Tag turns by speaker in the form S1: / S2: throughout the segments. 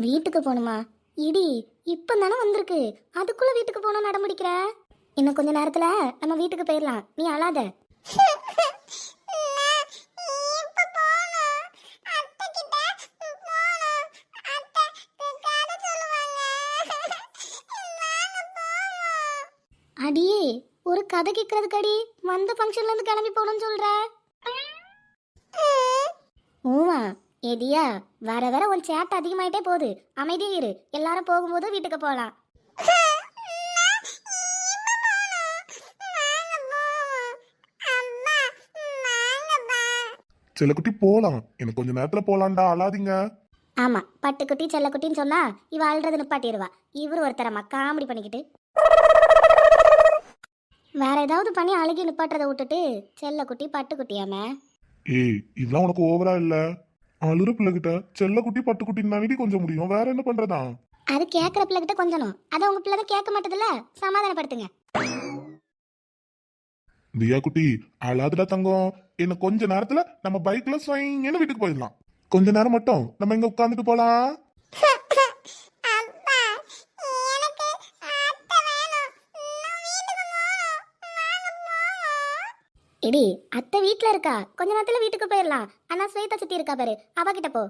S1: வீட்டுக்கு போகணுமா? இடி இப்போ தானே வந்திருக்கு, அதுக்குள்ள வீட்டுக்கு போகணும் நடமுடிக்கிற? இன்னும் கொஞ்ச நேரத்துல நம்ம வீட்டுக்கு போயிடலாம், நீ அழாத. அடியே, ஒரு கதை கேட்கறதுக்கு அடி வந்த ஃபங்க்ஷன்ல இருந்து கிளம்பி போகணும்னு சொல்ற. ஊவா எடியா, வர வர உன் சேட்டை அதிகமாயிட்டே போகுது. அமைதியா இரு, எல்லாரும் போகும்போது வீட்டுக்கு போகலாம்.
S2: செல்லக்குட்டி போலாம், எனக்கு கொஞ்ச நேரத்துல போலாம்டா, அழாதீங்க.
S1: ஆமா, பட்டுக்குட்டி செல்லக்குட்டின்னு சொன்னா இவ அழுறது நிப்பாட்டிடுவா. இவரு ஒருத்தரமா காமெடி பண்ணிக்கிட்டு வேற ஏதாவது பண்ணி அழுகி நிப்பாட்டுறதை விட்டுட்டு செல்லக்குட்டி பட்டுக்குட்டியாம.
S2: ஏய், இதெல்லாம் உனக்கு ஓவரா இல்ல? அழுற பிள்ளைகிட்ட செல்லக்குட்டி பட்டுக்குட்டின்னு தானடி கொஞ்சம் முடியும், வேற என்ன பண்றதா?
S1: அது கேட்குற பிள்ளைகிட்ட கொஞ்சணும், அதை உங்க பிள்ளை தான் கேட்க மாட்டதுல, சமாதானப்படுத்துங்க.
S2: தியா குட்டி அழாதுடா தங்கம், என்ன கொஞ்ச நேரத்துல நம்ம பைக்ல ஸ்வைங்கன்னு வீட்டுக்கு போயிடலாம். கொஞ்ச நேரம் மட்டும் நம்ம இங்க உட்காந்துட்டு போலாம்.
S1: இடி, அத்தை வீட்ல இருக்கா, கொஞ்ச நேரத்துல வீட்டுக்கு போயிடலாம். ஆனா ஸ்வேதா சித்தி இருக்கா பாரு, அவகிட்ட போ.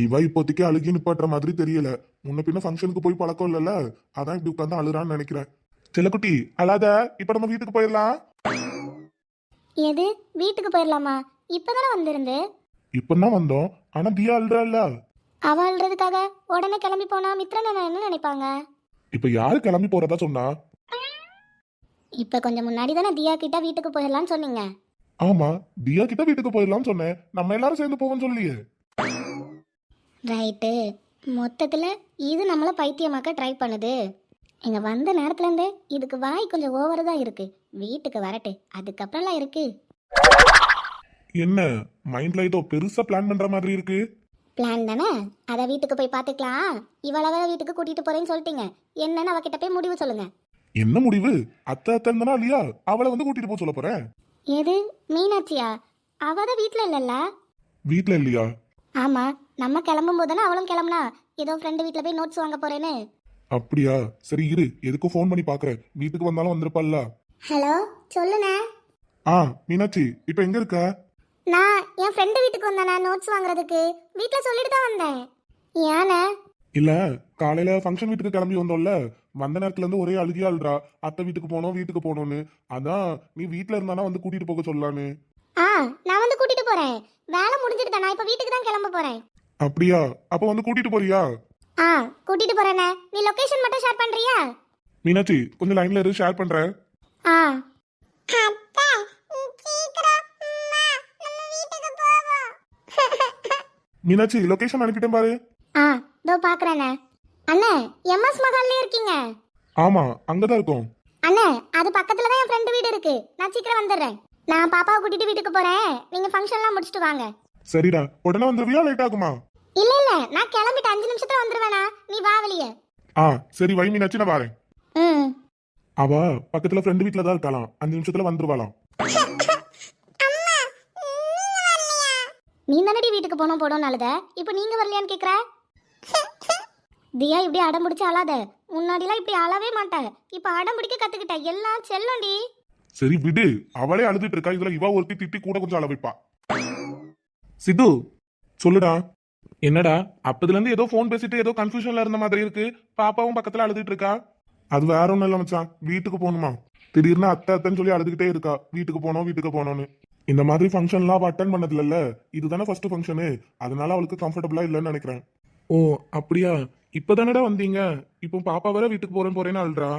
S2: இவ இப்போதைக்கு அழுகி நிப்பாட்டுற மாதிரி தெரியல. முன்ன பின்ன ஃபங்க்ஷனுக்கு போய் பழக்கம் இல்லைல்ல, அதான் இப்படி உட்காந்து அழுறான்னு நினைக்கிறேன். செல்லக்குட்டி அழாத, இப்ப நம்ம வீட்டுக்கு போயிடலாம்.
S1: எது வீட்டுக்கு போயிடலாமா? இப்பதானே வந்திருந்து.
S2: இப்பதான் வந்தோம், ஆனா தியா அழுறாள்ல.
S1: அவ அழுறதுக்காக உடனே கிளம்பி போனா மித்ரன் என்ன நினைப்பாங்க?
S2: இப்ப யாரு கிளம்பி போறதா சொன்னா?
S1: இப்ப கொஞ்சம் முன்னாடி தானே தியா கிட்ட வீட்டுக்கு போயிடலாம்னு சொன்னீங்க.
S2: ஆமா, தியா கிட்ட வீட்டுக்கு போயிடலாம்னு சொன்னேன், நம்ம எல்லாரும் சேர்ந்து போவோம்னு சொல்லியே.
S1: ரைட்டு, மொத்தத்துல இது நம்மள பைத்தியமாக்க ட்ரை பண்ணுது. இங்க வந்த நேரத்துல இருந்தே இதுக்கு வாய் கொஞ்சம் ஓவரு தான் இருக்கு. வீட்டுக்கு வரட்டு, அதுக்கப்புறம்லாம் இருக்கு.
S2: என்ன மைண்ட்ல ஏதோ பெருசா பிளான் பண்ற மாதிரி இருக்கு?
S1: பிளான் தானே, அதை வீட்டுக்கு போய் பார்த்துக்கலாம். இவ்வளவு வீட்டுக்கு கூட்டிட்டு போறேன்னு சொல்லிட்டீங்க, என்னன்னு அவகிட்ட போய் முடிவு சொல்லுங்க.
S2: என்ன முடிவு? அத்தை அத்தை இருந்தானா இல்லையா, அவளை வந்து கூட்டிட்டு போக சொல்ல போறேன்.
S1: எது மீனாட்சியா? அவதான் வீட்டுல இல்லல்ல.
S2: வீட்ல இல்லையா?
S1: ஆமா, நம்ம கிளம்பும் போது தானே அவளும் கிளம்புனா, ஏதோ ஃப்ரெண்டு வீட்டுல போய் நோட்ஸ் வாங்க போறேன்னு.
S2: அப்படியா? சரி இரு, எதுக்கும் ஃபோன் பண்ணி பாக்குறேன், வீட்டுக்கு வந்தாலும் வந்திருப்பாள்ல.
S1: ஹலோ, சொல்லுண்ணே.
S2: மீனாட்சி இப்ப எங்க இருக்க?
S1: நான் என் ஃப்ரெண்டு வீட்டுக்கு வந்தேண்ணே நோட்ஸ் வாங்குறதுக்கு. வீட்டில் சொல்லிட்டு தான் வந்தேன். ஏண்ணே?
S2: இல்ல, காலையில ஃபங்க்ஷன் வீட்டுக்கு கிளம்பி வந்தோம்ல, வந்த நேரத்துல இருந்து ஒரே அழுகியா அழுறா, அத்தை வீட்டுக்கு போனோம் வீட்டுக்கு போனோம்னு. அதான் நீ வீட்டுல இருந்தானா வந்து கூட்டிட்டு போக சொல்லலான்னு.
S1: நான் வந்து கூட்டிட்டு போறேன். வேலை முடிஞ்சிட்டு தான், நான் இப்ப வீட்டுக்கு தான் கிளம்ப போறேன்.
S2: அப்படியா? அப்ப வந்து கூட்டிட்டு போறியா?
S1: கூட்டிட்டு போறேண்ணே. நீ லொகேஷன் மட்டும் ஷேர் பண்றியா?
S2: மீனாட்சி கொஞ்சம் லைன்ல இரு, ஷேர் பண்றேன். மீனாட்சி லொகேஷன் அனுப்பிட்டேன் பாரு.
S1: இதோ பாக்குறேண்ணே. அண்ணே, எம்எஸ் மகால்லே இருக்கீங்க?
S2: ஆமா, அங்கதான் இருக்கோம்.
S1: அண்ணே, அது பக்கத்துல தான் என் ஃப்ரெண்டு வீடு இருக்கு. நான் சீக்கிரம் வந்துடுறேன். நான் பாப்பாவை கூட்டிட்டு வீட்டுக்கு போறேன், நீங்க ஃபங்க்ஷன்லாம் முடிச்சிட்டு வாங்க.
S2: சரிடா, உடனே வந்துருவியா லேட் ஆகுமா?
S1: இல்ல இல்ல, நான் கிளம்பிட்டு 5 நிமிஷத்துல வந்துருவேனா, நீ வா வெளியே.
S2: சரி வை மீனாட்சி, நான் வரேன். அவ பக்கத்துல ஃப்ரெண்டு வீட்டுல தான் இருக்கலாம், 5 நிமிஷத்துல வந்துருவாளாம்.
S1: நீ தானடி வீட்டுக்கு போனோம் போனோம் அழுத, இப்போ நீங்க வரலையான்னு கேக்குற? தியா இப்படி அடம் பிடிச்சு அழாத. முன்னாடிலாம் இப்படி அழவே மாட்டேன், இப்ப அடம் பிடிக்க கத்துக்கிட்ட. எல்லாம் செல்லண்டி.
S2: சரி விடு, அவளே அழுதுட்டு இருக்கா, இதுல இவ ஒருத்தி திட்டி கூட கொஞ்சம் அழ வைப்பா. சித்து சொல்லுடா. என்னடா அப்பதுல இருந்து ஏதோ போன் பேசிட்டு ஏதோ கன்ஃபியூஷன்ல இருந்த மாதிரி இருக்கு, பாப்பாவும் பக்கத்துல அழுதுட்டு இருக்கா. அது வேற ஒண்ணும் இல்ல மச்சான், வீட்டுக்கு போகணுமா. திடீர்னு அத்தை அத்தைன்னு சொல்லி அழுதுகிட்டே இருக்கா, வீட்டுக்கு போனோம் வீட்டுக்கு போனோம்னு. இந்த மாதிரி ஃபங்க்ஷன்லாம் அவ அட்டன் பண்ணதுல இல்ல, இதுதானே ஃபர்ஸ்ட் ஃபங்க்ஷனு, அதனால அவளுக்கு கம்ஃபர்டபுளா இல்லைன்னு நினைக்கிறேன். ஓ அப்படியா? இப்பதானடா வந்தீங்க, இப்போ பாப்பா வேற வீட்டுக்கு போறேன்னு அழுறா.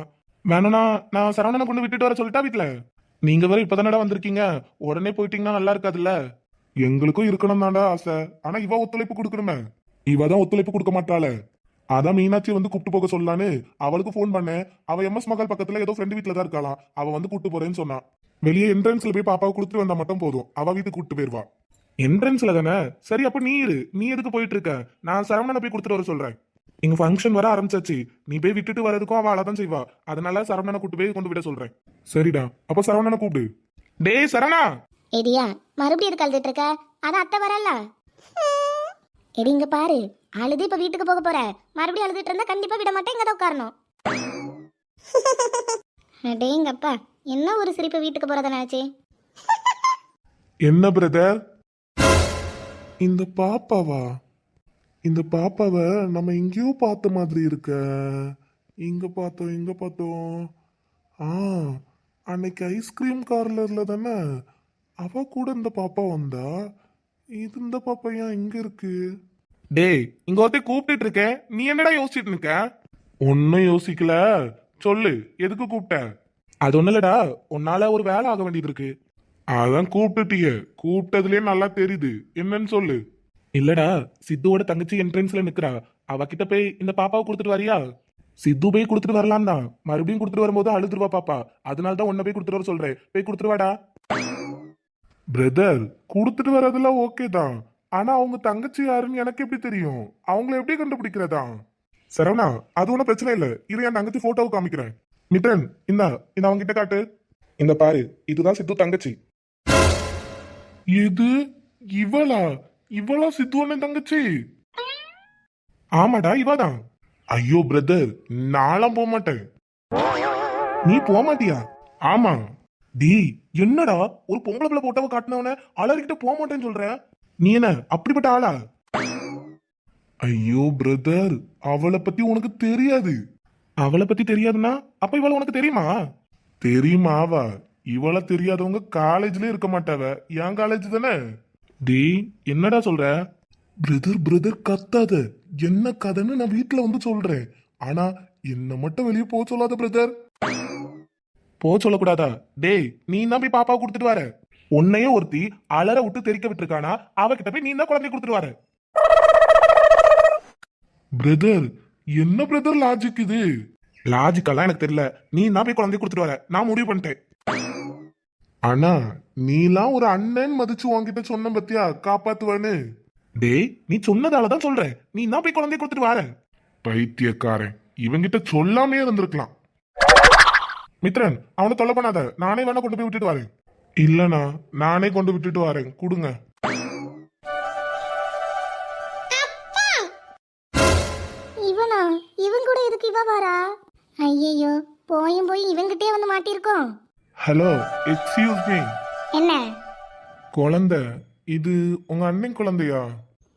S2: வேணும்னா நான் சரவணனை கொண்டு விட்டுட்டு வர சொல்லிட்டா வீட்டுல? நீங்க வேற இப்பதானடா வந்திருக்கீங்க, உடனே போயிட்டீங்கன்னா நல்லா இருக்காதுல்ல. எங்களுக்கும் இருக்கணும் தான்டா ஆசை, ஆனா இவ ஒத்துழைப்பு கொடுக்கணுமே. இவ தான் ஒத்துழைப்பு கொடுக்க மாட்டாளே. அதான் மீனாட்சி வந்து கூப்பிட்டு போக சொல்லலான்னு அவளுக்கு போன் பண்ணேன். அவ எம்எஸ் மகள் பக்கத்துல ஏதோ ஃப்ரெண்டு வீட்டுல தான் இருக்கலாம், அவ வந்து கூப்பிட்டு போறேன்னு சொன்னா. வெளியே என்ட்ரன்ஸ்ல போய் பாப்பாவை கொடுத்துட்டு வந்தா மட்டும் போதும், அவ வீட்டுக்கு கூப்பிட்டு போயிருவா. என்ட்ரன்ஸ்ல தானே? சரி அப்ப நீ இரு, நீ எதுக்கு போயிட்டு இருக்க, நான் சரவணனை போய் கொடுத்துட்டு வர சொல்றேன். இங்க ஃபங்க்ஷன் வர ஆரம்பிச்சாச்சு, நீ போய் விட்டுட்டு வரதுக்கும் அவ அழதான் செய்வா, அதனால சரவணனை கூட்டு போய் கொண்டு விட சொல்றேன். சரிடா, அப்ப சரவணனை கூப்பிடு. டேய் சரணா.
S1: எடியா மறுபடியும் எதுக்கு அழுதுட்டு இருக்க? அதான் அத்தை வரல. எடி இங்க பாரு, அழுது இப்ப வீட்டுக்கு போக போற. மறுபடியும் அழுதுட்டு இருந்தா கண்டிப்பா விட மாட்டேன், இங்க தான் உட்காரணும். அடேங்கப்பா, என்ன ஒரு சிரிப்பு வீட்டுக்கு போறத நினைச்சே.
S2: என்ன பிரதர்? இந்த பாப்பாவா? இந்த பாப்பாவை நம்ம எங்கேயோ பார்த்த மாதிரி இருக்க. இங்க பார்த்தோம். ஆ, அன்னைக்கு ஐஸ்கிரீம் பார்லர்ல தானே அவ கூட இந்த பாப்பா வந்தா. இது இந்த பாப்பா ஏன் இங்க இருக்கு? டேய், இங்க ஒருத்தர் கூப்பிட்டு இருக்கேன், நீ என்னடா யோசிச்சுட்டு இருக்க? ஒன்னும் யோசிக்கல. சொல்லு, எதுக்கு கூப்பிட்ட? அது ஒண்ணு இல்லடா, உன்னால ஒரு வேலை ஆக வேண்டியது இருக்கு. அதான் கூப்பிட்டுட்டிய, கூப்பிட்டதுலயே நல்லா தெரியுது. என்னன்னு சொல்லு. இல்லடா, சித்துவோட தங்கச்சி என்ட்ரன்ஸ்ல நிக்கிறா. அவகிட்ட போய் இந்த பாப்பாவை கொடுத்துட்டு வரியா? சித்து போய் கொடுத்துட்டு வரலாம் தான், மறுபடியும் கொடுத்துட்டு வரும்போது அழுதுருவா பாப்பா. அதனால தான் உன்னை போய் கொடுத்துட்டு வர சொல்றேன். போய் கொடுத்துட்டு வாடா. பிரதர், கொடுத்துட்டு வரதெல்லாம் ஓகே தான். ஆனா அவங்க தங்கச்சி யாருன்னு எனக்கு எப்படி தெரியும்? அவங்கள எப்படி கண்டுபிடிக்கிறதா? சரவணா, அது ஒன்றும் பிரச்சனை இல்லை. இது என் தங்கச்சி போட்டோவை காமிக்கிறேன். மித்ரன், இந்த அவங்க கிட்ட காட்டு. இந்த பாரு, இதுதான் சித்து தங்கச்சி. இது இவளா? இவளா சித்துவன தங்கச்சி? ஆமாடா, இவாதான். ஐயோ பிரதர், நான்லாம் போக மாட்டேன். நீ போக மாட்டியா? ஆமா. டி, என்னடா ஒரு பொம்பளை பிள்ளை போட்டவ காட்டினவன அலறிக்கிட்ட போக மாட்டேன்னு சொல்ற? நீ என்ன அப்படிப்பட்ட ஆளா? ஐயோ பிரதர், அவளை பத்தி உனக்கு தெரியாது. அவளை பத்தி தெரியாதுன்னா அப்ப இவள உனக்கு தெரியுமா? தெரியுமாவா? இவள தெரியாதவங்க காலேஜ்ல இருக்க மாட்டாவ. என் காலேஜ் தானே. டி, என்னடா சொல்ற? பிரதர் கத்தாத. என்ன கதைன்னு நான் வீட்டுல வந்து சொல்றேன். ஆனா என்ன மட்டும் வெளியே போக சொல்லாத பிரதர். போக சொல்லக்கூடாதா? டேய், நீ தான் போய் பாப்பாவை கொடுத்துட்டு வர. உன்னையே ஒருத்தி அலற விட்டு தெரிக்க விட்டுருக்கானா, அவகிட்ட போய் நீ தான் குழந்தைய கொடுத்துட்டு வர. பிரதர், என்ன பிரதர் லாஜிக் இது? லாஜிக்கெல்லாம் எனக்கு தெரியல. நீ தான் போய் குழந்தைய கொடுத்துட்டு வர. நான் முடிவு பண்ணிட்டேன். ஆனா நீலாம் ஒரு அண்ணன் மதிச்சு உன்கிட்ட சொன்ன பத்தியா காப்பாத்துவான்னு. டேய், நீ சொன்னதாலதான் சொல்றேன். நீ தான் போய் குழந்தைய கொடுத்துட்டு வர. பைத்தியக்காரன், இவங்கிட்ட சொல்லாமே இருந்திருக்கலாம். மித்ரன், அவனை தொல்லை பண்ணாத. நானே வேணா கொண்டு போய் விட்டுட்டு வரேன். இல்லனா நானே கொண்டு விட்டுட்டு வரேன், கொடுங்க.
S1: இவனா? இவன் கூட எதுக்கு இவ வரா? ஐயோ, போயும் போய் இவங்கிட்டே வந்து மாட்டிருக்கோம்.
S2: Hello, excuse me.
S1: என்ன?
S2: குழந்தை இது உங்க அண்ணன் குழந்தையா?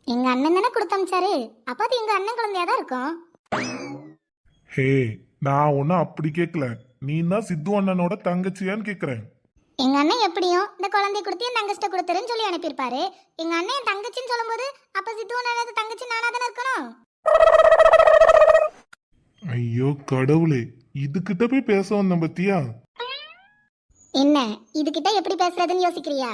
S1: எங்க அண்ணன் தானே கொடுத்தமிச்சாரு. அப்ப அது எங்க அண்ணன் குழந்தையா தான் இருக்கும்.
S2: ஹே, நான் ஒன்னும் அப்படி கேட்கல. நீ தான் சித்து அண்ணனோட தங்கச்சியான்னு கேக்குறேன்.
S1: எங்க அண்ணன் எப்படியும் இந்த குழந்தைய கொடுத்து என் தங்கச்சிட்ட கொடுத்துருன்னு சொல்லி அனுப்பியிருப்பாரு. எங்க அண்ணன் என் தங்கச்சின்னு சொல்லும்போது அப்ப சித்து அண்ணனது தங்கச்சி நானா தானே இருக்கணும்.
S2: ஐயோ கடவுளே, இதுகிட்ட போய் பேச வந்த பத்தியா?
S1: என்ன இதுகிட்ட எப்படி பேசுறதுன்னு யோசிக்கிறியா?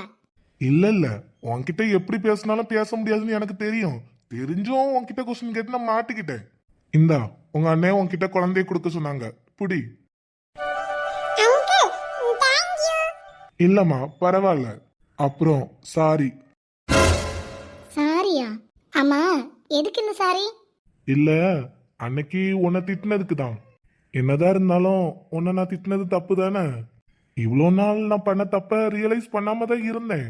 S2: இல்ல, உன்கிட்ட எப்படி பேசினாலும் பேச முடியாதுன்னு எனக்கு தெரியும். தெரிஞ்சும் உன்கிட்ட கொஸ்டின் கேட்டு நான் மாட்டிக்கிட்டேன். இந்தா, உங்க அண்ணன் உன்கிட்ட குழந்தைய கொடுக்க சொன்னாங்க, புடி. இல்லம்மா, பரவாயில்ல. அப்புறம் சாரி.
S1: சாரியா? ஆமா, எதுக்கு இந்த சாரி?
S2: இல்ல, அன்னைக்கு உன்னை திட்டினதுக்கு தான். என்னதான் இருந்தாலும் உன்னை நான் திட்டினது தப்பு தானே. இவ்வளோ நாள் நான் பண்ண தப்ப ரியலைஸ் பண்ணாம தான் இருந்தேன்.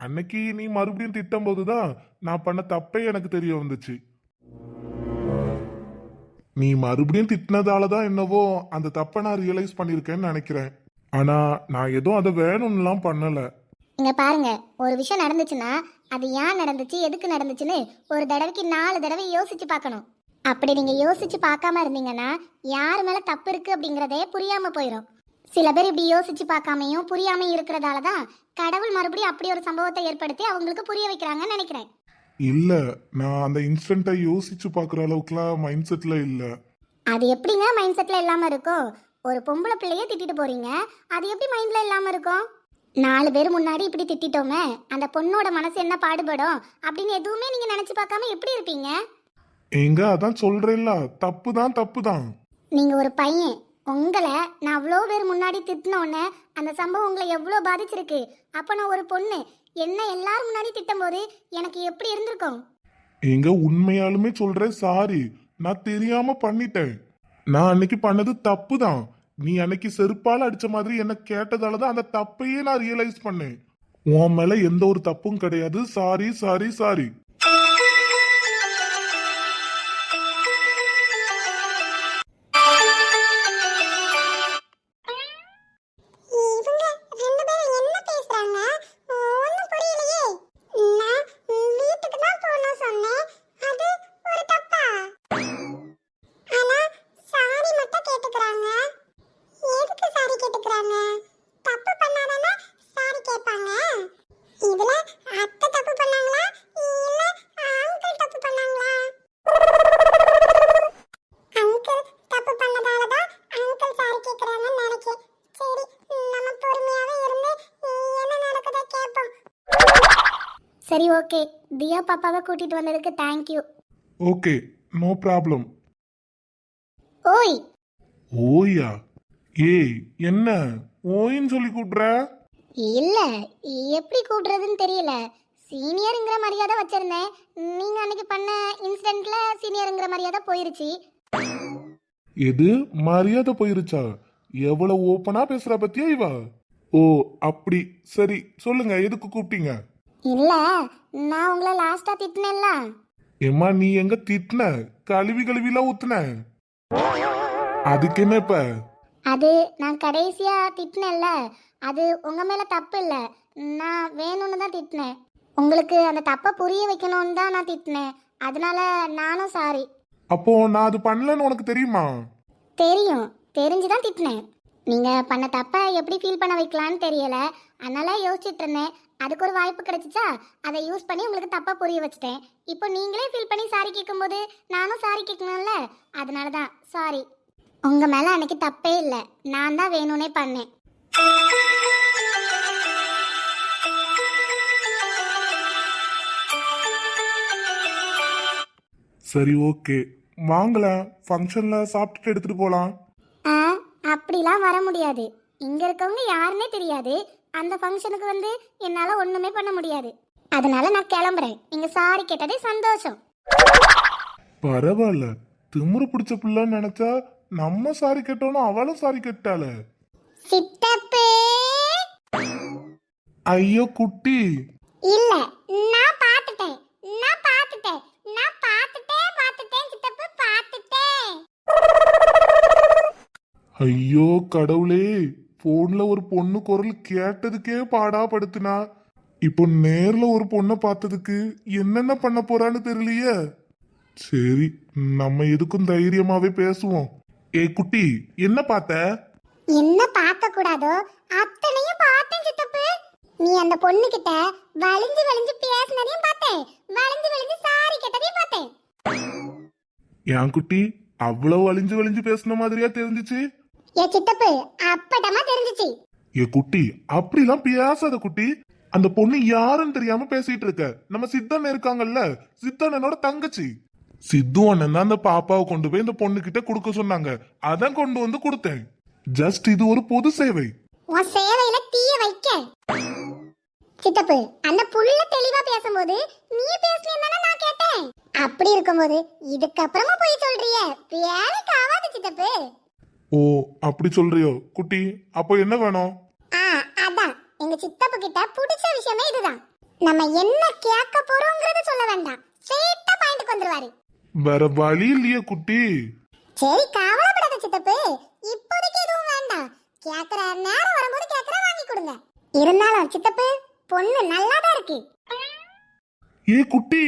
S2: அன்னைக்கு நீ மறுபடியும் திட்டும் போதுதான் நான் பண்ண தப்பே எனக்கு தெரிய வந்துச்சு. நீ மறுபடியும் திட்டினதாலதான் என்னவோ அந்த தப்பை நான் ரியலைஸ் பண்ணிருக்கேன்னு நினைக்கிறேன். ஆனா நான் எதுவும் அதை வேணும்லாம் பண்ணல.
S1: இங்க பாருங்க, ஒரு விஷயம் நடந்துச்சுன்னா அது ஏன் நடந்துச்சு, எதுக்கு நடந்துச்சுன்னு ஒரு தடவைக்கு 4 தடவை யோசிச்சு பார்க்கணும். அப்படி நீங்க யோசிச்சு பார்க்காம இருந்தீங்கன்னா யார் மேல தப்பு இருக்கு அப்படிங்கறதே புரியாம போயிடும். சில பேர் இப்படி யோசிச்சு பார்க்காமையும் புரியாம இருக்கிறதால தான் கடவுள் மறுபடியும் அப்படி ஒரு சம்பவத்தை ஏற்படுத்தி அவங்களுக்கு புரிய வைக்கிறாங்கன்னு நினைக்கிறேன்.
S2: இல்ல, நான் அந்த இன்ஸ்டன்ட்டை யோசிச்சு பாக்குற அளவுக்குலாம் மைண்ட் செட்ல இல்ல.
S1: அது எப்படிங்க மைண்ட் செட்ல இல்லாம இருக்கும்? ஒரு பொம்பளை பிள்ளைய திட்டிட்டு போறீங்க, அது எப்படி மைண்ட்ல இல்லாம இருக்கும்? 4 பேர் முன்னாடி இப்படி திட்டிட்டோமே, அந்த பொண்ணோட மனசு என்ன பாடுபடும் அப்படின்னு எதுவுமே நீங்க நினைச்சு பார்க்காம எப்படி இருப்பீங்க?
S2: எங்க அதான் சொல்றேன்ல, தப்பு தான்.
S1: நீங்க ஒரு பையன், உங்களை நான் அவ்வளோ பேர் முன்னாடி திட்டினோன்னே அந்த சம்பவம் உங்களை எவ்வளோ பாதிச்சிருக்கு. அப்போ நான் ஒரு பொண்ணு என்ன எல்லாரும் முன்னாடி திட்டும் போது எனக்கு எப்படி இருந்திருக்கும்?
S2: எங்க உண்மையாலுமே சொல்றேன், சாரி. நான் தெரியாம பண்ணிட்டேன். நான் அன்னைக்கு பண்ணது தப்பு தான். நீ அன்னைக்கு செருப்பால அடிச்ச மாதிரி என்ன கேட்டதாலதான் அந்த தப்பையே நான் ரியலைஸ் பண்ணேன். உன் மேல எந்த ஒரு தப்பும் கிடையாது. Sorry sorry sorry.
S3: இவங்க ரெண்டு பேரும் என்ன பேசுறாங்க? ஒண்ணும் புரியலையே. நான் வீட்டுக்கு தான் போகணும் சொன்னேன். அது ஒரு தப்பா? ஆனா சாரி மட்டும் கேட்டுக்கறாங்க. எதுக்கு சாரி கேட்டுக்கறாங்க? தப்பு பண்ணாதானே சாரி கேட்பாங்க. இதுல அத்தை தப்பு பண்ணாங்களா இல்ல அங்கிள் தப்பு பண்ணாங்களா? அங்கிள் தப்பு பண்ணதால தான் அங்கிள் சாரி கேக்குறாங்கன்னு நினைக்கிறேன். சரி, நம்ம பொறுமையாவே இருந்து என்ன நடக்குதோ கேட்போம்.
S1: சரி ஓகே, தியா பாப்பாவை கூட்டிட்டு வந்ததுக்கு தேங்க்யூ.
S2: Okay, no problem.
S1: ஓய்,
S2: ஓயா? ஏய், என்ன ஓயின்னு சொல்லி கூப்பிடுற?
S1: இல்ல எப்படி கூப்பிடுறதுன்னு தெரியல. சீனியருங்கிற மரியாதை வச்சிருந்தேன். நீங்க அன்னைக்கு பண்ண இன்சிடென்ட்ல சீனியருங்கிற மரியாதை போயிருச்சு.
S2: எது மரியாதை போயிருச்சா? எவ்வளவு ஓப்பனா பேசுற பத்தியா இவ? ஓ அப்படி. சரி சொல்லுங்க, எதுக்கு கூப்பிட்டீங்க?
S1: இல்ல, நான் உங்களை லாஸ்டா திட்டினேன்ல.
S2: ஏம்மா நீ எங்க திட்டின? கழுவி கழுவிலாம் ஊத்துன. அதுக்கு என்ன இப்ப?
S1: அது நான் கடைசியா திட்டினேன்ல, அது உங்க மேல தப்பு இல்ல. நான் வேணும்னு தான் திட்டினேன். உங்களுக்கு அந்த தப்பை புரிய வைக்கணும்னு தான் நான் திட்டினேன். அதனால நானும் சாரி.
S2: அப்போ நான் அது பண்ணலன்னு உனக்கு தெரியுமா?
S1: தெரியும், தெரிஞ்சுதான் திட்டினேன். நீங்க பண்ண தப்பை எப்படி ஃபீல் பண்ண வைக்கலான்னு தெரியல. அதனால யோசிச்சுட்டு இருந்தேன். அதுக்கு ஒரு வாய்ப்பு கிடைச்சிச்சா, அதை யூஸ் பண்ணி உங்களுக்கு தப்பா புரிய வச்சுட்டேன். இப்போ நீங்களே ஃபீல் பண்ணி சாரி கேட்கும்போது நானும் சாரி கேட்கணும்ல, அதனால தான் சாரி. உங்க மேல அன்னைக்கு தப்பே இல்லை, நான் தான் வேணும்னே பண்ணேன்.
S2: சரி ஓகே, வாங்கலாம். ஃபங்க்ஷன்ல சாப்பிட்டுட்டு எடுத்துட்டு போலாம்.
S1: ஆ, அப்படிலாம் வர முடியாது. இங்க இருக்கவங்க யாருன்னே தெரியாது. அந்த ஃபங்க்ஷனுக்கு வந்து என்னால ஒண்ணுமே பண்ண முடியாது. அதனால நான் கிளம்புறேன். நீங்க சாரி கேட்டதே சந்தோஷம்.
S2: பரவாயில்ல, திமுரு பிடிச்ச பிள்ளைன்னு நினைச்சா நம்ம சாரி கேட்டோம்னா அவளும் சாரி கேட்டாள.
S1: சித்தப்பு
S2: ஐயோ குட்டி.
S1: இல்ல, நான் பார்த்துட்டேன். நான் பார்த்துட்டேன். நான் பார்த்துட்டேன். பார்த்துட்டேன் சித்தப்பு, பார்த்துட்டேன்.
S2: ஐயோ கடவுளே, போன்ல ஒரு பொண்ணு குரல் கேட்டதுக்கே பாடா படுத்துனா, இப்போ நேர்ல ஒரு பொண்ணை பார்த்ததுக்கு என்னென்ன பண்ண போறான்னு தெரியலையே. சரி, நம்ம எதுக்கும் தைரியமாவே பேசுவோம். ஏ குட்டி, என்ன பார்த்த?
S1: என்ன பார்க்க கூடாதோ அத்தனையும் பார்த்தேன் சித்தப்பு. நீ அந்த பொண்ணு கிட்ட வளைஞ்சு வளைஞ்சு பேசினதையும் பார்த்தேன். வளைஞ்சு வளைஞ்சு சாரி கேட்டதையும் பார்த்தேன்.
S2: என் குட்டி அவ்வளவு வலிஞ்சு வலிஞ்சு பேசுன மாதிரியா தெரிஞ்சுச்சு?
S1: ஏ சித்தப்பு, அப்பட்டமா தெரிஞ்சிச்சு.
S2: ஏ குட்டி, அப்படிலாம் பேசாத குட்டி. அந்த பொண்ணு யாருன்னு தெரியாம பேசிட்டு இருக்க. நம்ம சித்தண்ணன் இருக்காங்கல்ல, சித்தண்ணனோட தங்கச்சி. சித்து அண்ணன் தான் அந்த பாப்பாவை கொண்டு போய் இந்த பொண்ணு கிட்ட கொடுக்க சொன்னாங்க. அதான் கொண்டு வந்து கொடுத்தேன். ஜஸ்ட் இது ஒரு பொது சேவை.
S1: உன் சேவையில தீய வைக்க. சித்தப்பு, அந்த புள்ள தெளிவா பேசும்போது நீ பேசுனேன்னு நான் கேட்டேன். அப்படி இருக்கும்போது இதுக்கப்புறமா போய் சொல்றியே, வேலைக்கு ஆகாது சித்தப்பு.
S2: ஓ அப்படி சொல்றியோ குட்டி? அப்போ என்ன வேணும்?
S1: அதான் எங்க சித்தப்பு கிட்ட பிடிச்ச விஷயமே இதுதான். நம்ம என்ன கேட்க போறோம்ங்கறத சொல்ல வேண்டாம், ஸ்ட்ரைட்டா பாயிண்ட்க்கு வந்துருவாரு.
S2: வேற வழி இல்லையே குட்டி.
S1: சரி, கவலைப்படாத சித்தப்பு. இப்போதைக்கு எதுவும் வேண்டாம். கேக்குற நேரம் வரும்போது கேக்குற வாங்கி கொடுங்க. இருந்தாலும் சித்தப்பு, பொண்ணு நல்லாதான் இருக்கு.
S2: ஏ குட்டி,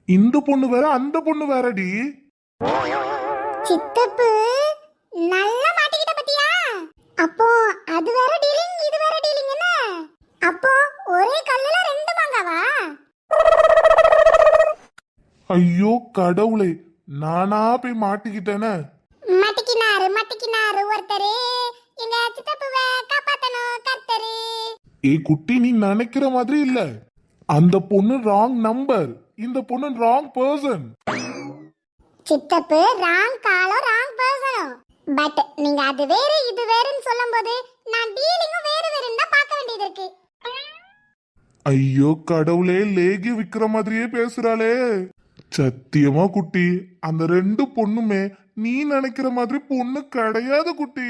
S2: இந்த பொண்ணு வேற அந்த பொண்ணு வேறடி.
S1: சித்தப்பு, நல்லா மாட்டிக்கிட்ட பத்தியா? அப்போ அது வேற டீலிங், இது வேற டீலிங் என்ன? அப்போ ஒரே கல்லுல ரெண்டு மாங்காவா?
S2: ஐயோ கடவுளே, நானா போய் மாட்டிக்கிட்டேனே.
S1: மட்டிக்கினாரு ஒருத்தரு. எங்க சித்தப்புவை காப்பாத்தணும் கர்த்தரு.
S2: ஏ குட்டி, நீ நினைக்கிற மாதிரி இல்ல. அந்த பொண்ணு ராங் நம்பர், இந்த பொண்ணு ராங் பர்சன்.
S1: சித்தப்பு ராங் காலோ ராங் பர்சனோ, பட் நீங்க அது வேற இது வேறன்னு சொல்லும்போது நான் டீலிங்கும் வேற வேறன்னு தான் பார்க்க வேண்டியது இருக்கு.
S2: ஐயோ கடவுளே, லேகி விக்கிற மாதிரியே பேசுறாளே. சத்தியமா குட்டி, அந்த ரெண்டு பொண்ணுமே நீ நினைக்கிற மாதிரி பொண்ணு கிடையாது குட்டி.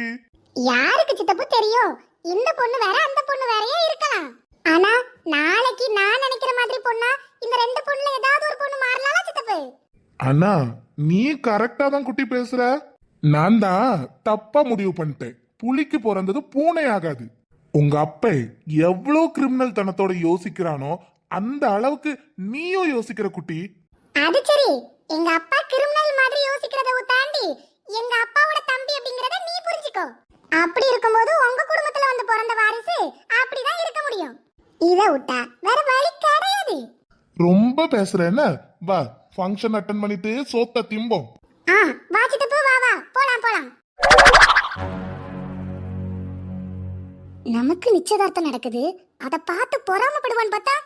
S1: யாருக்கு சித்தப்பு தெரியும்? இந்த பொண்ணு வேற அந்த பொண்ணு வேறயே இருக்கலாம். ஆனா
S2: அண்ணா நீ கரெக்டா தான் குட்டி பேசுற. நான் தான் தப்பா முடிவு பண்ணிட்டேன். புலிக்கு பிறந்தது பூனை ஆகாது. உங்க அப்பா எவ்வளவு கிரிமினல் தனத்தோட யோசிக்கிறானோ அந்த அளவுக்கு நீயும் யோசிக்கிற குட்டி.
S3: அது சரி, எங்க அப்பா கிரிமினல் மாதிரி யோசிக்கிறத தாண்டி எங்க அப்பாவோட தம்பி அப்படிங்கறத நீ புரிஞ்சுக்கோ. அப்படி இருக்கும்போது உங்க குடும்பத்துல வந்து பிறந்த வாரிசு அப்படிதான் இருக்க முடியும். இத விட்டா வேற வழி கிடையாது.
S2: ரொம்ப பேசுற என்ன? வா ஃபங்க்ஷன் அட்டன் பண்ணிட்டு சோத்த திம்போம்.
S3: வாச்சிட்டு போ, வா வா போலாம் போலாம். நமக்கு நிச்சயதார்த்தம் நடக்குது, அத பார்த்து பொறாமப்படுவான்னு பார்த்தா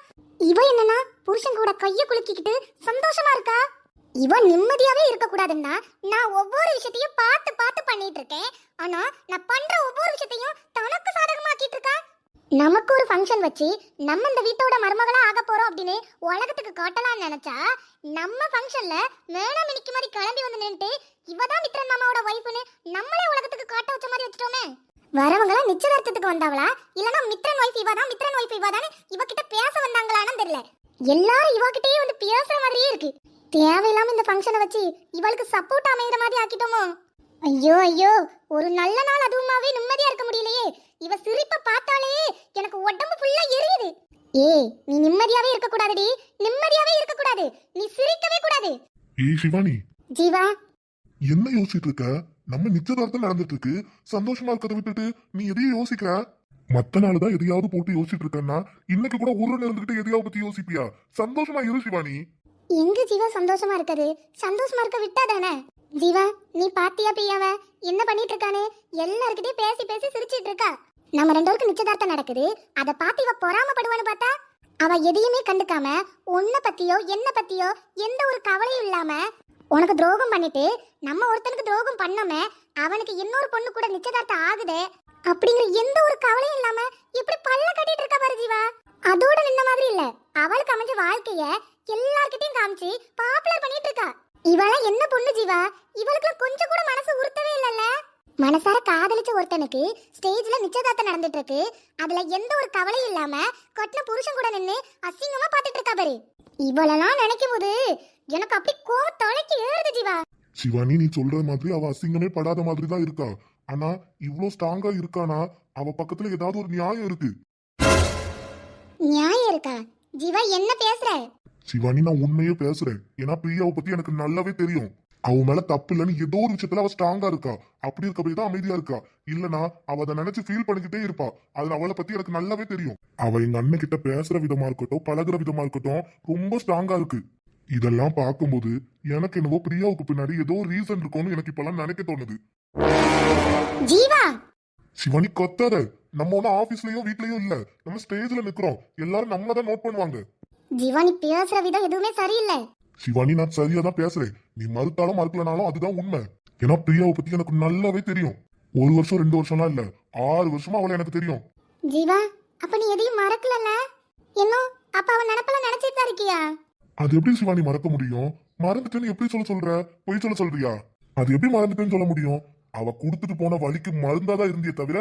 S3: இவ என்னன்னா புருஷன் கூட கைய குலுக்கிக்கிட்டு சந்தோஷமா இருக்கா. இவ நிம்மதியாவே இருக்க கூடாதுன்னா நான் ஒவ்வொரு விஷயத்தையும் பார்த்து பார்த்து பண்ணிட்டு இருக்கேன். ஆனா நான் பண்ற ஒவ்வொரு விஷயத்தையும் தனக்கு சாதகமாக்கிட்டு இருக்கா. நமக்கு ஒரு ஃபங்க்ஷன் வச்சு நம்ம இந்த வீட்டோட மருமகளா ஆக போறோம் அப்படின்னு உலகத்துக்கு காட்டலாம்னு நினைச்சா நம்ம ஃபங்க்ஷன்ல மேடம் மினிக்கு மாதிரி கிளம்பி வந்து நின்னுட்டு இவதான் மித்ரன் மாமாவோட வைஃப்னு நம்மளே உலகத்துக்கு காட்ட வச்ச மாதிரி வச்சிட்டோமே. வரவங்களா நிச்சயதார்த்தத்துக்கு வந்தாங்களா இல்லனா மித்ரன் வைஃப் இவதான் மித்ரன் வைஃப் இவதானே இவகிட்ட பேச வந்தாங்களான்னு தெரியல. எல்லாரும் இவகிட்டயே வந்து பேசுற மாதிரியே இருக்கு. தேவையில்லாம இந்த ஃபங்க்ஷனை வச்சு இவளுக்கு சப்போர்ட் அமைகிற மாதிரி ஆக்கிட்டோமோ. ஐயோ ஐயோ, ஒரு நல்ல நாள் அதுவுமாவே நிம்மதியா இருக்க முடியலையே. இவ சிரிப்ப பார்த்தாலே எனக்கு உடம்பு ஃபுல்லா எரியுது. ஏய், நீ நிம்மதியாவே இருக்க கூடாதுடி, நிம்மதியாவே இருக்க கூடாது, நீ சிரிக்கவே கூடாது.
S2: ஏய் சிவானி,
S3: ஜீவா
S2: என்ன யோசிச்சுட்டு இருக்க? நம்ம நிச்சயதார்த்தம் நடந்துட்டு இருக்கு, சந்தோஷமா இருக்கதை விட்டுட்டு நீ எதையும் யோசிக்கிற? மத்த நாள் தான் எதையாவது போட்டு யோசிச்சுட்டு இருக்கன்னா இன்னைக்கு கூட ஒரு இருந்துகிட்டு எதையாவது பத்தி யோசிப்பியா? சந்தோஷமா இரு சிவானி.
S3: எங்க ஜீவா சந்தோஷமா இருக்குது? சந்தோஷமா இருக்க விட்டாதானே. ஜீவா நீ பாத்தியா பியாவ என்ன பண்ணிட்டு இருக்கானே? எல்லார்கிட்டயும் பேசி பேசி சிரிச்சிட்டு இருக்கா. நம்ம ரெண்டு பேருக்கு நிச்சயதார்த்தம் நடக்குது, அத பார்த்து இவ பொறாமப்படுவான்னு பார்த்தா அவ எதையுமே கண்டுக்காம உன்னை பத்தியோ என்ன பத்தியோ எந்த ஒரு கவலையும் இல்லாம உனக்கு துரோகம் பண்ணிட்டு நம்ம ஒருத்தனுக்கு துரோகம் பண்ணாம அவனுக்கு இன்னொரு பொண்ணு கூட நிச்சயதார்த்தம் ஆகுதே அப்படிங்கிற எந்த ஒரு கவலையும் இல்லாம இப்படி பல்ல கட்டிட்டு இருக்கா பாரு ஜீவா. அதோட நின்ன மாதிரி இல்ல, அவளுக்கு அமைஞ்ச வாழ்க்கைய எல்லார்கிட்டயும் காமிச்சு பாப்புலர் பண்ணிட்டு இருக்கா. இவள என்ன பொண்ணு ஜீவா, இவளுக்கு கொஞ்சம் கூட மனசு உறுத்தவே இல்லல்ல. மனசார காதலிச்ச ஒருத்தனுக்கு ஸ்டேஜ்ல நிச்சயதார்த்தம் நடந்துட்டு இருக்கு, அதுல எந்த ஒரு கவலையும் இல்லாம கட்டின புருஷன் கூட நின்னு அசிங்கமா பாத்துட்டு இருக்கா பாரு. இவளெல்லாம் நினைக்கும் போது எனக்கு அப்படி கோவம் தலைக்கு ஏறுது ஜீவா.
S2: சிவானி, நீ சொல்ற மாதிரி அவ அசிங்கமே படாத மாதிரி தான் இருக்கா. ஆனா இவ்ளோ ஸ்ட்ராங்கா இருக்கானா அவ பக்கத்துல ஏதாவது ஒரு நியாயம் இருக்கு.
S3: நியாயம் இருக்கா? ஜீவா என்ன பேசுற?
S2: சிவானி, நான் உண்மையே பேசுறேன். ஏன்னா பிரியாவை பத்தி எனக்கு நல்லாவே தெரியும். அவ மேல தப்பு இல்லைன்னு ஏதோ ஒரு விஷயத்துல அவ ஸ்ட்ராங்கா இருக்கா. அப்படி இருக்க போய் தான் அமைதியா இருக்கா. இல்லனா அவ அதை நினைச்சு ஃபீல் பண்ணிக்கிட்டே இருப்பா. அது அவளை பத்தி எனக்கு நல்லாவே தெரியும். அவ எங்க அண்ணன் கிட்ட பேசுற விதமா இருக்கட்டும், பழகுற விதமா இருக்கட்டும், ரொம்ப ஸ்ட்ராங்கா இருக்கு. இதெல்லாம் பார்க்கும்போது எனக்கு என்னவோ பிரியாவுக்கு பின்னாடி ஏதோ ரீசன் இருக்கும்னு எனக்கு இப்பெல்லாம் நினைக்க தோணுது.
S3: ஜீவா
S2: சிவானி கொத்தாத. நம்ம ஒன்னும் ஆபீஸ்லயும் வீட்லயும் இல்ல, நம்ம ஸ்டேஜ்ல நிக்கிறோம். எல்லாரும் நம்மள தான் நோட் பண்ணுவாங்க.
S3: ஜீவா நீ பேசுற விதம் எதுவுமே சரியில்லை.
S2: சிவானி, நான் சரியா தான் பேசுறேன். நீ மறுத்தாலும் மறுக்கலனாலும் அதுதான் உண்மை. ஏன்னா பிரியாவை பத்தி எனக்கு நல்லாவே தெரியும். 1 வருஷம் 2 வருஷம்லாம் இல்ல, 6 வருஷமா அவளை எனக்கு தெரியும்.
S3: ஜீவா அப்ப நீ எதையும் மறக்கலல்ல? இன்னும் அப்ப அவன் நினைப்பெல்லாம் நினைச்சிட்டு தான் இருக்கியா?
S2: அது எப்படி சிவானி மறக்க முடியும்? மறந்துட்டேன்னு எப்படி சொல்ற? பொய் சொல்றியா? அது எப்படி மறந்துட்டேன்னு சொல்ல முடியும்? அவ கொடுத்துட்டு போன வழிக்கு மருந்தாதான் இருந்தியே தவிர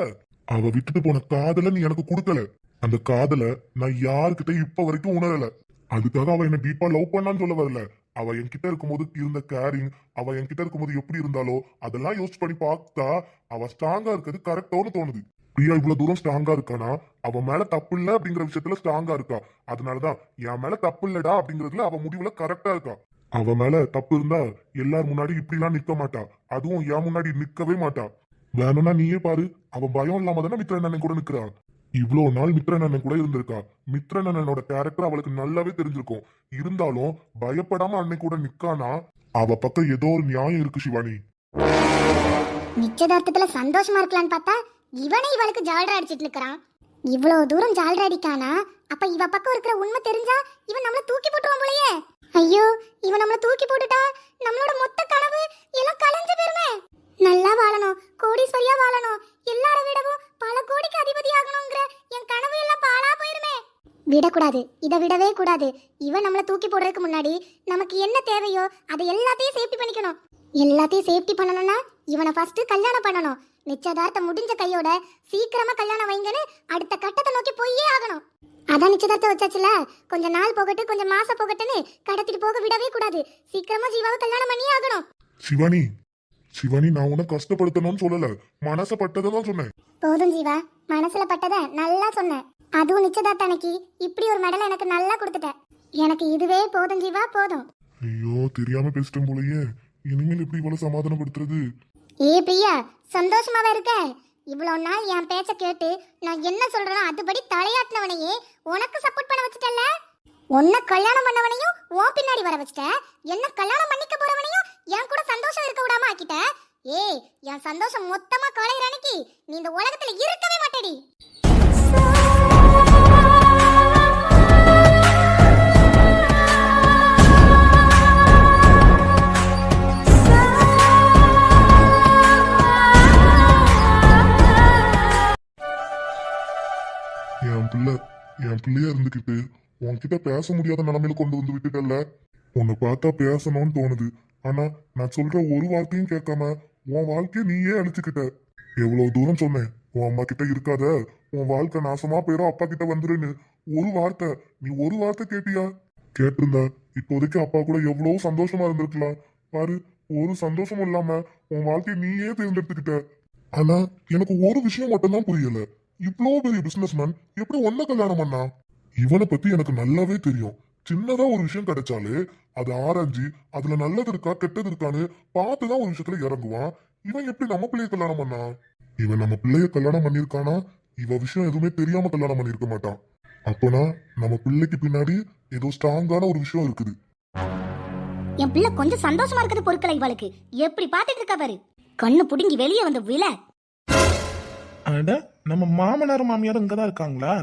S2: அவ விட்டுட்டு போன காதல நீ எனக்கு கொடுக்கல. அந்த காதல நான் யாருக்கிட்ட இப்ப வரைக்கும் உணரல. அதுக்காக அவ என்ன டீப்பா லவ் பண்ணான்னு சொல்ல வரல. அவ என்கிட்ட இருக்கும்போது இருந்த கேரிங், அவ என்கிட்ட இருக்கும்போது எப்படி இருந்தாலோ அதெல்லாம் யோசிச்சு பண்ணி பார்த்தா அவ ஸ்ட்ராங்கா இருக்கிறது கரெக்டான்னு தோணுது. பிரியா இவ்வளவு தூரம் ஸ்ட்ராங்கா இருக்கானா அவ மேல தப்பு இல்ல அப்படிங்கிற விஷயத்துல ஸ்ட்ராங்கா இருக்கா. அதனாலதான் என் மேல தப்பு இல்லடா அப்படிங்கறதுல அவ முடிவுல கரெக்டா இருக்கா. அவ மேல தப்பு இருந்தா எல்லார் முன்னாடி இப்படி எல்லாம் நிக்க மாட்டா. அதுவும் என் முன்னாடி நிக்கவே மாட்டா. வேணும்னா நீயே பாரு, அவ பயம் இல்லாம தானே மித்ரன் அண்ணன் கூட நிக்கிறா. இவ்வளவு நாள் மித்ரன் அண்ணன் கூட இருந்திருக்கா. மித்ரன் அண்ணனோட கேரக்டர் அவளுக்கு நல்லாவே தெரிஞ்சிருக்கும். இருந்தாலும் பயப்படாம அண்ணன் கூட நிக்கானா அவ பக்கம் ஏதோ ஒரு நியாயம் இருக்கு சிவானி.
S3: நிச்சயதார்த்தத்துல சந்தோஷமா இருக்கலான்னு பார்த்தா இவனே இவளுக்கு ஜால்ரா அடிச்சிட்டு நிக்கிறான். இவ்வளவு தூரம் ஜால்ரா அடிக்கானா அப்ப இவ பக்கம் இருக்கிற உண்மை தெரிஞ்சா இவன் நம்மள தூக்கி போட்டுருவான் போலயே. ஐயோ, இவன் நம்மள தூக்கி போட்டுட்டா நம்மளோட மொத்த கனவு எல்லாம் கலைஞ்சு போயிருமே. நல்லா வாழணும், கோடீஸ்வரியா வாழணும், எல்லார விடவும் பல கோடிக்கு அதிபதி ஆகணும்ங்கற என் கனவு எல்லாம் பாழா போயிருமே. விடக்கூடாது, இதை விடவே கூடாது. இவன் நம்மள தூக்கி போடுறதுக்கு முன்னாடி நமக்கு என்ன தேவையோ அதை எல்லாத்தையும் சேஃப்டி பண்ணிக்கணும். எல்லாத்தையும் சேஃப்டி பண்ணணும்னா இவனை ஃபர்ஸ்ட் கல்யாணம் பண்ணணும். நிச்சயதார்த்தம் முடிஞ்ச கையோட சீக்கிரமா கல்யாணம் வைங்கன்னு அடுத்த கட்டத்தை நோக்கி போயே ஆகணும். அதான் நிச்சயதார்த்தம் வச்சாச்சுல, கொஞ்ச நாள் போகட்டு கொஞ்சம் மாசம் போகட்டுன்னு கடத்திட்டு போக விடவே கூடாது. சீக்கிரமா ஜீவாவை கல்யாணம் பண்ணியே ஆகணும்.
S2: சிவானி சிவானி, நான் உன்னை கஷ்டப்படுத்தணும்னு சொல்லல, மனசப்பட்டதை தான் சொன்னேன்.
S3: போதும் ஜீவா, மனசுல பட்டத நல்லா சொன்னேன். அதுவும் நிச்சயதார்த்த அன்னைக்கு இப்படி ஒரு மெடல் எனக்கு நல்லா கொடுத்துட்ட. எனக்கு இதுவே போதும் ஜீவா, போதும்.
S2: ஐயோ, தெரியாம பேசிட்டேன் போலயே. இனிமேல் எப்படி இவ்வளவு சமாதானப்படுத்துறது?
S3: ஏ பிரியா, சந்தோஷமாவே இருக்க? இவ்வளவு நாள் என் பேச்ச கேட்டு நான் என்ன சொல்றேனோ அதுபடி தலையாட்டினவனையே உனக்கு சப்போர்ட் பண்ண வச்சுட்டல. உன்னை கல்யாணம் பண்ணவனையும் உன் பின்னாடி வர வச்சுட்ட. என்ன கல்யாணம் பண்ணிக்க போறவனையும் என் கூட சந்தோஷம் இருக்க விடாம ஆக்கிட்ட. ஏய், என் சந்தோஷம் மொத்தமா களையிற அன்னைக்கு நீ இந்த உலகத்துல இருக்கவே மாட்டேடி.
S2: என் பிள்ளையா இருந்துகிட்டு உன்கிட்ட பேச முடியாத நிலைமையில கொண்டு வந்து விட்டுட்டல்ல. உன்னை பார்த்தா பேசணும்னு தோணுது, ஆனா நான் சொல்ற ஒரு வார்த்தையும் கேட்காம உன் வாழ்க்கைய நீயே அழிச்சுக்கிட்ட. எவ்வளவு தூரம் சொன்னேன், உன் அம்மா கிட்ட இருக்காத, உன் வாழ்க்கை நாசமா போயிரும், அப்பா கிட்ட வந்துருன்னு. ஒரு வார்த்தை, நீ ஒரு வார்த்தை கேட்டியா? கேட்டிருந்தா இப்போதைக்கு அப்பா கூட எவ்வளவு சந்தோஷமா இருந்திருக்கலாம். பாரு, ஒரு சந்தோஷமும் இல்லாம உன் வாழ்க்கைய நீயே தேர்ந்தெடுத்துக்கிட்ட. ஆனா எனக்கு ஒரு விஷயம் மட்டும்தான் புரியல, இவ்வளோ பெரிய பிசினஸ்மேன் எப்படி ஒன்ன கல்யாணம் பண்ணா? இவனை பத்தி எனக்கு நல்லாவே தெரியும். சின்னதா ஒரு விஷயம் கிடைச்சாலே அதை ஆராய்ஞ்சு அதுல நல்லது இருக்கா கெட்டது இருக்கான்னு பார்த்துதான் ஒரு விஷயத்துல இறங்குவான். இவன் எப்படி நம்ம பிள்ளைய கல்யாணம் பண்ணா? இவன் நம்ம பிள்ளைய கல்யாணம் பண்ணிருக்கானா? இவ விஷயம் எதுவுமே தெரியாம கல்யாணம் பண்ணிருக்க மாட்டான். அப்பனா நம்ம பிள்ளைக்கு பின்னாடி ஏதோ ஸ்ட்ராங்கான ஒரு விஷயம் இருக்குது.
S1: என் பிள்ளை கொஞ்சம் சந்தோஷமா இருக்கிறது பொறுக்கலை. இவளுக்கு எப்படி பாத்துட்டு இருக்கா பாரு. கண்ணு புடுங்கி வெளியே வந்து விழ.
S2: அட, நம்ம மாமனார் மாமியார் இங்கதான் இருக்காங்களா?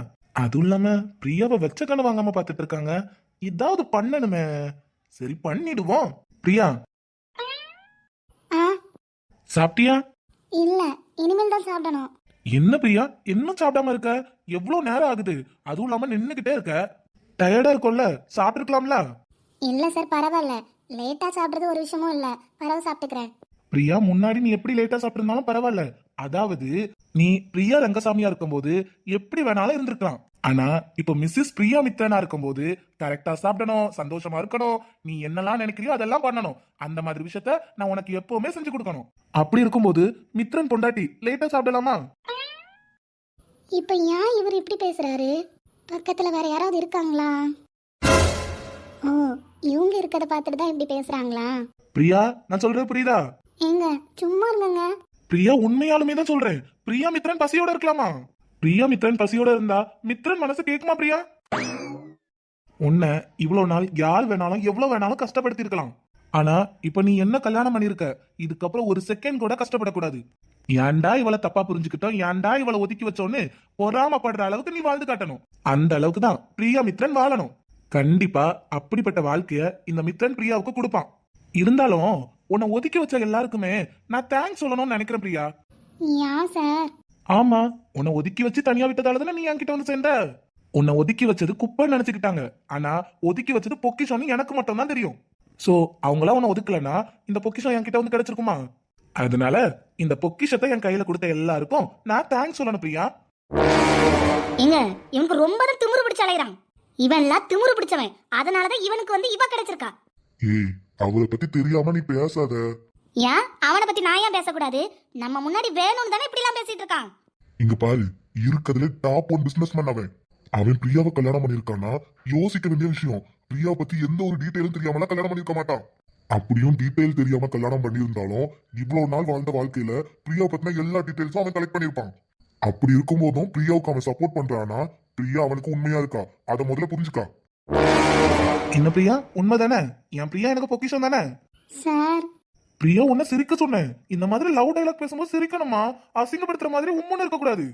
S2: அதுவும் இல்லாம பிரியாவை வெச்ச கண்ணு வாங்காம பாத்துட்டு இருக்காங்க. இதாவது பண்ணணுமே. சரி, பண்ணிடுவோம். பிரியா,
S3: ஆ,
S2: சாப்பிட்டியா?
S3: இல்ல, இனிமேல் தான் சாப்பிடணும்.
S2: என்ன பிரியா, இன்னும் சாப்பிடாம இருக்க? எவ்வளவு நேரம் ஆகுது? அதுவும் இல்லாம நின்னுகிட்டே இருக்க. டயர்டா இருக்கும்ல, சாப்பிட்டுருக்கலாம்ல?
S3: இல்ல சார், பரவாயில்ல. லேட்டா சாப்பிடுறது ஒரு விஷயமும் இல்ல, பரவாயில்ல சாப்பிட்டுக்கிறேன்.
S2: பிரியா, முன்னாடி நீ எப்படி லேட்டா சாப்பிட்டிருந்தாலும் பரவாயில்ல. அதாவது நீ பிரியா ரங்கசாமியா இருக்கும்போது எப்படி வேணாலும் இருந்திருக்கலாம். ஆனா இப்ப மிஸ்ஸஸ் பிரியா மித்ரனா இருக்கும்போது கரெக்டா சாப்பிடணும், சந்தோஷமா இருக்கணும், நீ என்னெல்லாம் நினைக்கிறியோ அதெல்லாம் பண்ணணும். அந்த மாதிரி விஷயத்த நான் உனக்கு எப்பவுமே செஞ்சு கொடுக்கணும். அப்படி இருக்கும்போது மித்ரன் பொண்டாட்டி லேட்டா சாப்பிடலாமா?
S3: இப்ப ஏன் இவர் இப்படி பேசுறாரு? பக்கத்துல வேற யாராவது இருக்காங்களா? ஓ, இவங்க இருக்கத பார்த்துட்டு தான் இப்படி பேசுறாங்களா?
S2: பிரியா, நான் சொல்றது புரியுதா?
S3: ஏங்க சும்மா இருங்கங்க.
S2: பிரியா, உண்மையாலுமே தான் சொல்றேன். பிரியா மித்ரன் பசியோட இருக்கலாமா? பிரியா மித்ரன் பசியோட இருந்தா மித்ரன் மனசு கேக்குமா? பிரியா, உன்னை இவ்வளவு நாள் யார் வேணாலும் எவ்வளவு வேணாலும் கஷ்டப்படுத்தி இருக்கலாம். ஆனா இப்ப நீ என்ன கல்யாணம் பண்ணிருக்க, இதுக்கப்புறம் ஒரு செகண்ட் கூட கஷ்டப்படக்கூடாது. ஏன்டா இவளை தப்பா புரிஞ்சுக்கிட்டோம், ஏன்டா இவளை ஒதுக்கி வச்சோன்னு பொறாமப்படுற அளவுக்கு நீ வாழ்ந்து காட்டணும். அந்த அளவுக்கு தான் பிரியா மித்ரன் வாழணும். கண்டிப்பா அப்படிப்பட்ட வாழ்க்கைய இந்த மித்ரன் பிரியாவுக்கு கொடுப்பான். இருந்தாலும் உன்னை ஒதுக்கி வச்ச எல்லாருக்குமே நான் தேங்க்ஸ் சொல்லணும்னு நினைக்கிறேன் பிரியா.
S3: ஏன் சார்?
S2: ஆமா, உன்னை ஒதுக்கி வச்சு தனியா விட்டதாலதானே நீ என்கிட்ட வந்து சேர்ந்த. உன்னை ஒதுக்கி வச்சது குப்பைன்னு நினைச்சுக்கிட்டாங்க. ஆனா ஒதுக்கி வச்சது பொக்கிஷம்னு எனக்கு மட்டும் தான் தெரியும். சோ அவங்களா உன்னை ஒதுக்கலன்னா இந்த பொக்கிஷம் என்கிட்ட வந்து கிடைச்சிருக்குமா? அதனால இந்த பொக்கிஷத்தை என் கையில கொடுத்த எல்லாருக்கும் நான் தேங்க்ஸ் சொல்லணும் பிரியா.
S1: ஏங்க, இவனுக்கு ரொம்ப தான் திமிரு பிடிச்ச அலையறான். இவன் எல்லாம் திமிரு பிடிச்சவன். அதனாலதான் இவனுக்கு வந்து இவ கிடைச்சிருக்கா.
S2: ஏய், அவளை பத்தி தெரியாம நீ பேசாத.
S1: ஏன் அவனை பத்தி நான் ஏன் பேசக்கூடாது? நம்ம முன்னாடி வேணும்னு தானே இப்படி எல்லாம் பேசிட்டு இருக்கான்.
S2: இங்க பாரு, இருக்கிறதுல டாப் 1 பிசினஸ்மேன் அவன். அவன் பிரியாவை கல்யாணம் பண்ணிருக்கானா யோசிக்க வேண்டிய விஷயம். பிரியா பத்தி எந்த ஒரு டீடைலும் தெரியாமலாம் கல்யாணம் பண்ணிருக்க மாட்டான். அப்படியும் டீடைல் தெரியாம கல்யாணம் பண்ணியிருந்தாலும் இவ்வளவு நாள் வாழ்ந்த வாழ்க்கையில பிரியா பத்தின எல்லா டீடைல்ஸும் அவன் கலெக்ட் பண்ணிருப்பான். அப்படி இருக்கும்போதும் பிரியாவுக்கு அவன் சப்போர்ட் பண்றானா? பிரியா அவனுக்கு உண்மையா இருக்கா? அதை முதல்ல புரிஞ்சுக்கா. என்ன பிரியா, உண்மைதானே? என் பிரியா எனக்கு பொக்கிஷம் தானே?
S3: சார்,
S2: பிரியா உன்ன சிரிக்க சொன்னேன். இந்த மாதிரி லவ் டைலாக் பேசும்போது சிரிக்கணுமா? அசிங்கப்படுத்துற மாதிரி உம்முன்னு இருக்க கூடாது.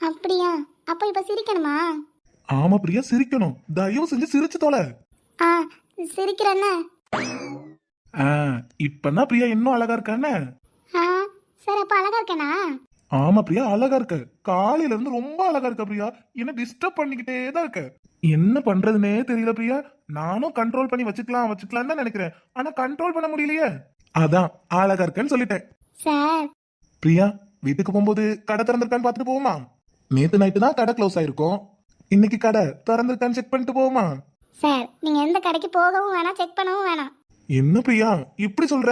S3: அப்படியா? அப்ப இப்ப சிரிக்கணுமா?
S2: ஆமா பிரியா, சிரிக்கணும். தயவு செஞ்சு சிரிச்சு தொலை.
S3: ஆ, சிரிக்கிறேன்னு.
S2: இப்பதான் பிரியா இன்னும் அழகா இருக்கானே.
S3: ஆ, சார் அப்ப அழகா இருக்கேனா?
S2: ஆமா பிரியா, அழகா இருக்க. காலையில இருந்து ரொம்ப அழகா இருக்க பிரியா. என்ன டிஸ்டர்ப் பண்ணிக்கிட்டே தான் இருக்க. என்ன பண்றதுன்னே தெரியல பிரியா. நானும் கண்ட்ரோல் பண்ணி வச்சுக்கலாம் தான் நினைக்கிறேன். ஆனா கண்ட்ரோல் பண்ண முடியலையே. அதான் அழகா இருக்கேன்னு சொல்லிட்டேன்.
S3: சார்,
S2: பிரியா, வீட்டுக்கு போகும்போது கடை திறந்திருக்கான்னு பார்த்துட்டு போவோமா? நேத்து நைட்டு தான் கடை க்ளோஸ் ஆயிருக்கும். இன்னைக்கு கடை திறந்திருக்கான்னு செக் பண்ணிட்டு போவோமா?
S1: சார் நீங்க எந்த கடைக்கு போகவும் வேணாம் செக் பண்ணவும் வேணாம்.
S2: என்ன பிரியா இப்படி சொல்ற?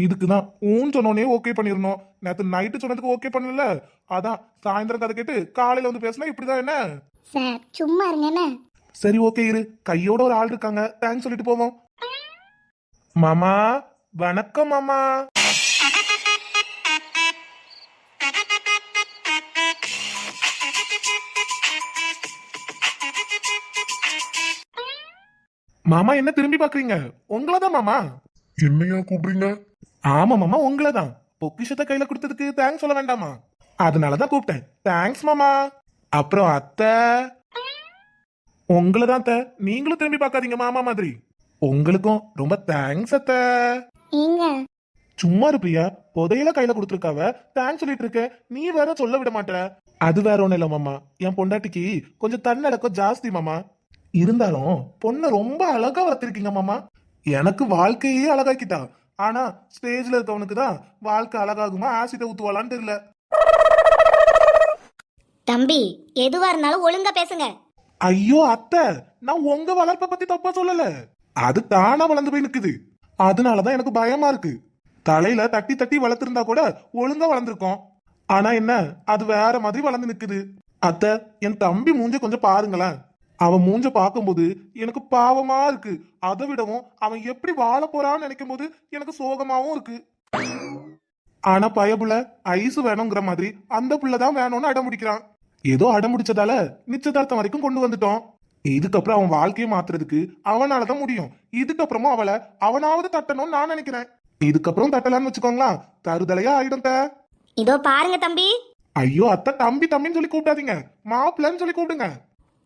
S2: இதுக்குதான் ஊன் சொன்னோனே ஓகே பண்ணிருந்தோம். நேத்து நைட்டு சொன்னதுக்கு ஓகே பண்ணல. அதான் சாயந்தரம் கதை கேட்டு காலையில வந்து பேசினா இப்படிதான் என்ன?
S1: சார் சும்மா இருங்க என்ன.
S2: சரி ஓகே இரு, கையோட ஒரு ஆள் இருக்காங்க, தேங்க்ஸ் சொல்லிட்டு போவோம். மாமா வணக்கம் மாமா. மாமா என்ன திரும்பி பாக்குறீங்க? உங்களதான் மாமா.
S4: என்னையா கூப்பிடுறீங்க?
S2: ஆமா மாமா உங்களதான். பொக்கிஷத்தை கையில கொடுத்ததுக்கு தேங்க்ஸ் சொல்ல வேண்டாமா? அதனாலதான் கூப்பிட்டேன். தேங்க்ஸ் மாமா. அப்புறம் அத்தை உங்களதான் அத்தை. நீங்களும் திரும்பி பார்க்காதீங்க மாமா மாதிரி. உங்களுக்கும் ரொம்ப தேங்க்ஸ் அத்தை.
S1: ஏங்க
S2: சும்மா இருப்பியா? புதையில கையில கொடுத்துருக்காவ தேங்க்ஸ் சொல்லிட்டு இருக்க, நீ வேற சொல்ல விட மாட்ட. அது வேற ஒண்ணு இல்ல மாமா, என் பொண்டாட்டிக்கு கொஞ்சம் தன்னடக்கம் ஜாஸ்தி மாமா. இருந்தாலும் பொண்ணை ரொம்ப அழகா வளர்த்திருக்கீங்க மாமா. எனக்கு வாழ்க்கையே அழகாக்கிட்டா. ஆனா ஸ்டேஜ்ல இருக்கவனுக்கு தான் வாழ்க்கை அழகாகுமா ஆசிட்ட ஊத்துவாளான்னு தெரியல.
S1: தம்பி எதுவா இருந்தாலும் ஒழுங்கா பேசுங்க.
S2: ஐயோ அத்தை, நான் உங்க வளர்ப்பை பத்தி தப்பா சொல்லல. அது தானா வளர்ந்து போய் நிக்குது. அதனாலதான் எனக்கு பயமா இருக்கு. தலையில தட்டி தட்டி வளர்த்திருந்தா கூட ஒழுங்கா வளர்ந்துருக்கோம். ஆனா என்ன, அது வேற மாதிரி வளர்ந்து நிக்குது. அத்தை என் தம்பி மூஞ்ச கொஞ்சம் பாருங்களேன். அவன் மூஞ்ச பார்க்கும்போது எனக்கு பாவமா இருக்கு. அதை விடவும் அவன் எப்படி வாழ போறான்னு நினைக்கும் போது எனக்கு சோகமாவும் இருக்கு. ஆனா பயபுள்ள ஐஸ் வேணுங்கிற மாதிரி அந்த புள்ளதான் வேணும்னு அடம்பிடிக்கிறான். ஏதோ அடம்பிடிச்சதால நிச்சயதார்த்தம் வரைக்கும் கொண்டு வந்துட்டோம். இதுக்கப்புறம் அவன் வாழ்க்கையை மாத்துறதுக்கு அவனாலதான் முடியும். இதுக்கப்புறமும் அவளை அவனாவது தட்டணும்னு நான் நினைக்கிறேன். இதுக்கப்புறம் தட்டலான்னு வச்சுக்கோங்களா, தருதலையா ஆயிடும்.
S1: இதோ பாருங்க தம்பி.
S2: ஐயோ அத்தை, தம்பி தம்பின்னு சொல்லி கூப்பிடாதீங்க, மாப்பிள்ளன்னு சொல்லி கூப்பிடுங்க.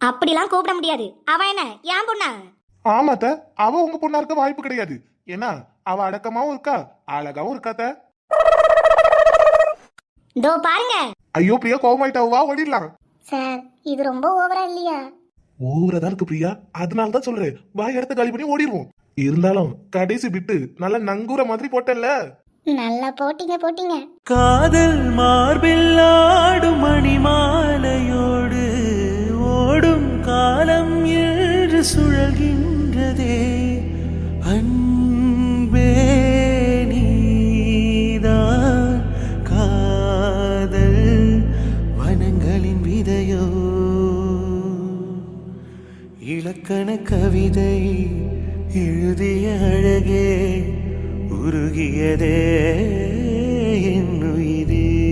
S1: அப்படிலாம் கூப்பிட முடியாது. அவ என்ன ஏன் பொண்ணா?
S2: ஆமாத்த, அவ உங்க பொண்ணா இருக்க வாய்ப்பு கிடையாது. ஏன்னா அவ அடக்கமாவும் இருக்கா, அழகாவும் இருக்காத்த.
S1: இதோ பாருங்க.
S2: ஐயோ பிரியா கோவமாயிட்டாவா, ஓடிடலாம்.
S1: சார் இது ரொம்ப ஓவரா இல்லையா?
S2: ஓவரா இருக்கு பிரியா, அதனாலதான் சொல்றேன் வா இடத்த காலி பண்ணி ஓடிடுவோம். இருந்தாலும் கடைசி பிட்டு நல்ல நங்கூர மாதிரி போட்டேன்ல.
S1: நல்லா போட்டீங்க.
S5: காதல் மார்பில் ஆடும் மணிமாலையோடு ஓடும் காலம் என்று சுழல்கின்றதே. அன்பே நீதான் காதல் வனங்களின் விதையோ. இலக்கண கவிதை எழுதிய அழகே உருகியதே.